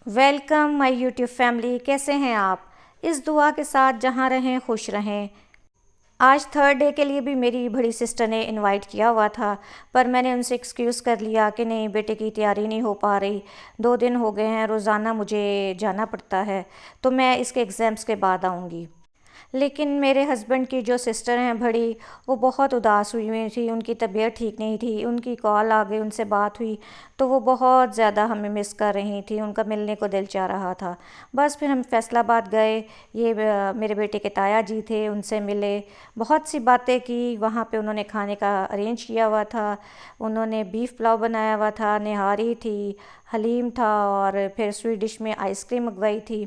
Welcome my YouTube family. कैसे हैं आप? इस दुआ के साथ जहाँ रहें खुश रहें। आज थर्ड डे के लिए भी मेरी बड़ी सिस्टर ने इनवाइट किया हुआ था, पर मैंने उनसे एक्सक्यूज़ कर लिया कि नहीं बेटे की तैयारी नहीं हो पा रही। 2 दिन हो गए हैं, रोज़ाना मुझे जाना पड़ता है, तो मैं इसके एग्ज़ाम्स के बाद आऊँगी। लेकिन मेरे हस्बैंड की जो सिस्टर हैं बड़ी, वो बहुत उदास हुई हुई थी, उनकी तबीयत ठीक नहीं थी। उनकी कॉल आ गई, उनसे बात हुई, तो वो बहुत ज़्यादा हमें मिस कर रही थी, उनका मिलने को दिल चाह रहा था। बस फिर हम फैसलाबाद गए। ये मेरे बेटे के ताया जी थे, उनसे मिले, बहुत सी बातें की। वहाँ पे उन्होंने खाने का अरेंज किया हुआ था। उन्होंने बीफ पुलाव बनाया हुआ था, निहारी थी, हलीम था, और फिर स्वीट डिश में आइसक्रीम मंगवाई थी।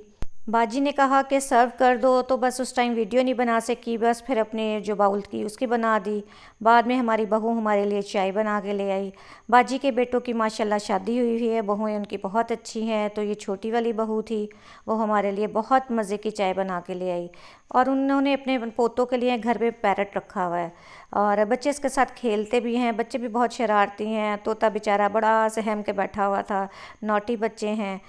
बाजी ने कहा कि सर्व कर दो, तो बस उस टाइम वीडियो नहीं बना सकी, बस फिर अपने जो बाउल की उसकी बना दी। बाद में हमारी बहू हमारे लिए चाय बना के ले आई। बाजी के बेटों की माशाल्लाह शादी हुई हुई है, बहुएं उनकी बहुत अच्छी हैं। तो ये छोटी वाली बहू थी, वो हमारे लिए बहुत मज़े की चाय बना के ले आई। और उन्होंने अपने पोतों के लिए घर पे पैरट रखा हुआ है, और बच्चे इसके साथ खेलते भी हैं। बच्चे भी बहुत शरारती हैं। तोता बेचारा बड़ा सहम के बैठा हुआ था, नॉटी बच्चे हैं।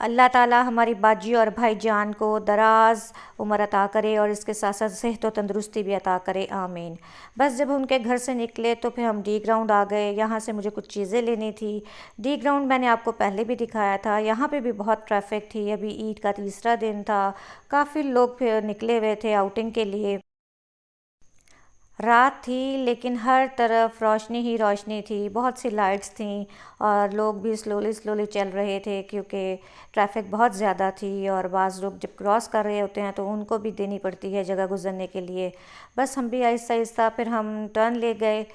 अल्लाह ताला हमारी बाजी और भाईजान को दराज उम्र अता करे, और इसके साथ साथ सेहत व तंदरुस्ती भी अता करे, आमीन। बस जब उनके घर से निकले तो फिर हम डी ग्राउंड आ गए। यहाँ से मुझे कुछ चीज़ें लेनी थी। डी ग्राउंड मैंने आपको पहले भी दिखाया था। यहाँ पे भी बहुत ट्रैफिक थी। अभी ईद का तीसरा दिन था, काफ़ी लोग फिर निकले हुए थे आउटिंग के लिए। रात थी लेकिन हर तरफ रोशनी ही रोशनी थी, बहुत सी लाइट्स थीं, और लोग भी स्लोली स्लोली चल रहे थे क्योंकि ट्रैफिक बहुत ज़्यादा थी। और बाज़ लोग जब क्रॉस कर रहे होते हैं तो उनको भी देनी पड़ती है जगह गुजरने के लिए। बस हम भी आहिस्ता आहिस्ता फिर हम टर्न ले गए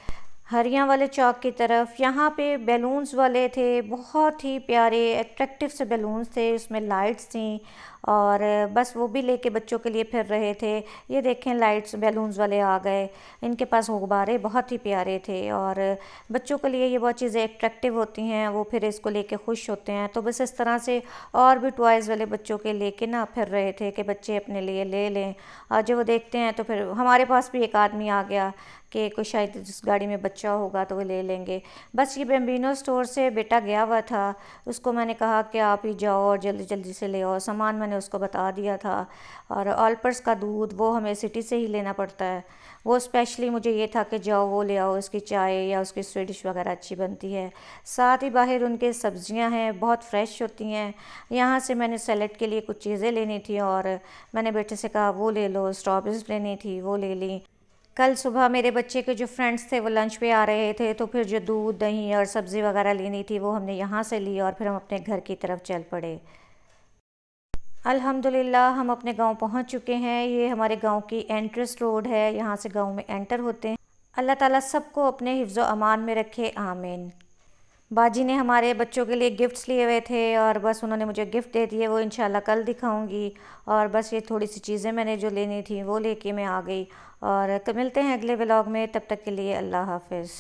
हरियाँ वाले चौक की तरफ। यहाँ पे बैलून्स वाले थे, बहुत ही प्यारे अट्रैक्टिव से बैलून्स थे, उसमें लाइट्स थी, और बस वो भी लेके बच्चों के लिए फिर रहे थे। ये देखें, लाइट्स बैलून्स वाले आ गए। इनके पास गुब्बारे बहुत ही प्यारे थे, और बच्चों के लिए ये बहुत चीज़ें अट्रैक्टिव होती हैं, वो फिर इसको लेके खुश होते हैं। तो बस इस तरह से और भी टॉयज़ वाले बच्चों के लेके ना फिर रहे थे कि बच्चे अपने लिए ले लें। और जब वो देखते हैं तो फिर हमारे पास भी एक आदमी आ गया कि कोई शायद जिस गाड़ी में बच्चा होगा तो वो ले लेंगे। बस ये बेम्बिनो स्टोर से बेटा गया हुआ था, उसको मैंने कहा कि आप ही जाओ और जल्दी जल्दी से ले आओ सामान, मैंने उसको बता दिया था। और ऑलपर्स का दूध वो हमें सिटी से ही लेना पड़ता है। वो स्पेशली मुझे ये था कि जाओ वो ले आओ, उसकी चाय या उसकी स्वीट डिश वगैरह अच्छी बनती है। साथ ही बाहर उनके सब्जियां हैं, बहुत फ्रेश होती हैं। यहाँ से मैंने सैलेड के लिए कुछ चीज़ें लेनी थी, और मैंने बेटे से कहा वो ले लो, स्ट्रॉबेरीज लेनी थी वो ले ली। कल सुबह मेरे बच्चे के जो फ्रेंड्स थे वो लंच पे आ रहे थे, तो फिर जो दूध दही और सब्ज़ी वगैरह लेनी थी वो हमने यहाँ से ली, और फिर हम अपने घर की तरफ चल पड़े। अल्हम्दुलिल्लाह हम अपने गांव पहुंच चुके हैं। ये हमारे गांव की एंट्रेंस रोड है, यहाँ से गांव में एंटर होते हैं। अल्लाह ताला सबको अपने हिफ्ज़ अमान में रखे, आमीन। बाजी ने हमारे बच्चों के लिए गिफ्ट्स लिए हुए थे, और बस उन्होंने मुझे गिफ्ट दे दिए, वो इंशाल्लाह कल दिखाऊंगी। और बस ये थोड़ी सी चीज़ें मैंने जो लेनी थी वो लेके मैं आ गई। और तो मिलते हैं अगले व्लॉग में, तब तक के लिए अल्लाह हाफ़िज़।